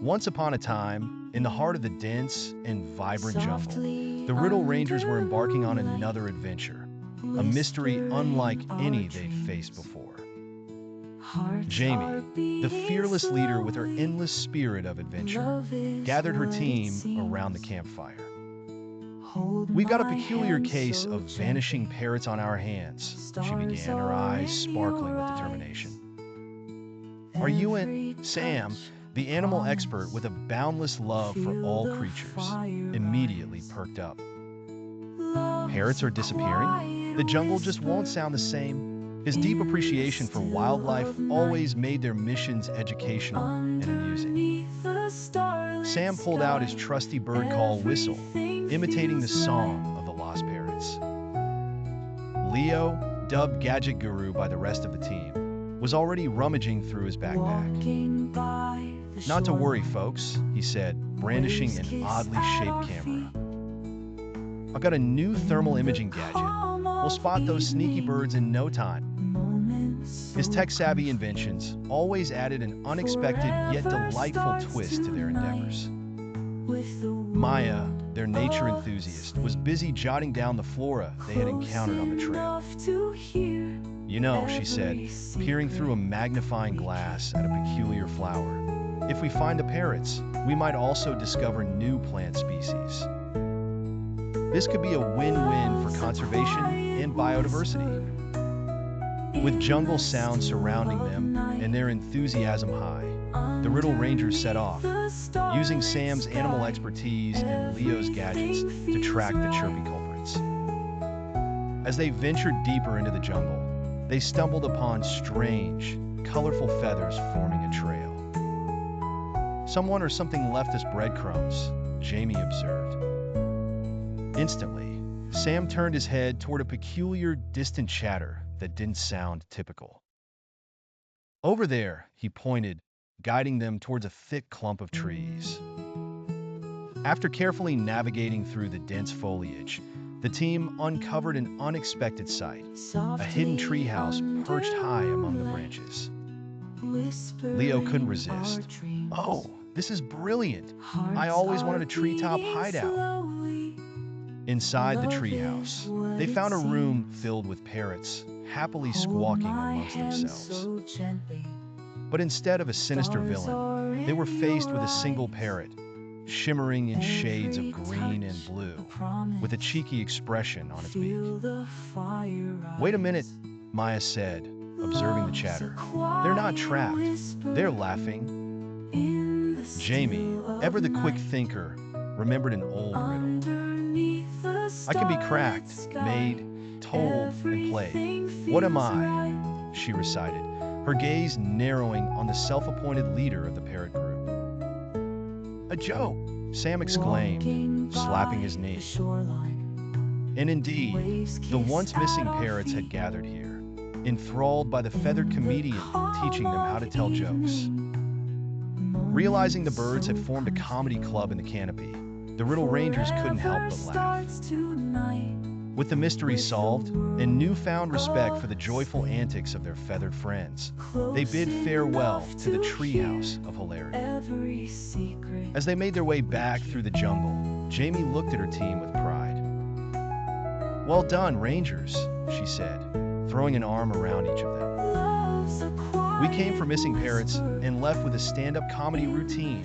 Once upon a time, in the heart of the dense and vibrant jungle, the Riddle Rangers were embarking on another adventure, a mystery unlike any they'd faced before. Jamie, the fearless leader with her endless spirit of adventure, gathered her team around the campfire. "We've got a peculiar case of vanishing parrots on our hands," she began, her eyes sparkling with determination. "Are you in?" Sam, the animal expert with a boundless love for all creatures, immediately perked up. "Parrots are disappearing? The jungle just won't sound the same." His deep appreciation for wildlife always made their missions educational and amusing. Sam pulled out his trusty bird call whistle, imitating the song of the lost parrots. Leo, dubbed Gadget Guru by the rest of the team, was already rummaging through his backpack. "Not to worry, folks," he said, brandishing an oddly shaped camera. "I've got a new thermal imaging gadget. We'll spot those sneaky birds in no time." His tech-savvy inventions always added an unexpected yet delightful twist to their endeavors. Maya, their nature enthusiast, was busy jotting down the flora they had encountered on the trail. "You know," she said, peering through a magnifying glass at a peculiar flower, "if we find the parrots, we might also discover new plant species. This could be a win-win for conservation and biodiversity." With jungle sounds surrounding them and their enthusiasm high, the Riddle Rangers set off, using Sam's animal expertise and Leo's gadgets to track the chirpy culprits. As they ventured deeper into the jungle, they stumbled upon strange, colorful feathers forming a trail. "Someone or something left us breadcrumbs," Jamie observed. Instantly, Sam turned his head toward a peculiar, distant chatter that didn't sound typical. "Over there," he pointed, guiding them towards a thick clump of trees. After carefully navigating through the dense foliage, the team uncovered an unexpected sight, a hidden treehouse perched high among the branches. Leo couldn't resist. "Oh, this is brilliant! I always wanted a treetop hideout." Inside the treehouse, they found a room filled with parrots, happily squawking amongst themselves. But instead of a sinister villain, they were faced with a single parrot, shimmering in shades of green and blue, with a cheeky expression on its beak. "Wait a minute," Maya said, observing the chatter. "They're not trapped. They're laughing." Jamie, ever the quick thinker, remembered an old riddle. "I can be cracked, made, told, and played. What am I?" she recited, her gaze narrowing on the self-appointed leader of the parrot group. "A joke!" Sam exclaimed, slapping his knee. And indeed, the once missing parrots had gathered here, enthralled by the feathered comedian teaching them how to tell jokes. Realizing the birds had formed a comedy club in the canopy, the Riddle Rangers couldn't help but laugh. With the mystery solved and newfound respect for the joyful antics of their feathered friends, they bid farewell to the treehouse of hilarity. As they made their way back through the jungle, Jamie looked at her team with pride. "Well done, Rangers," she said, throwing an arm around each of them. "We came for missing parrots and left with a stand-up comedy routine.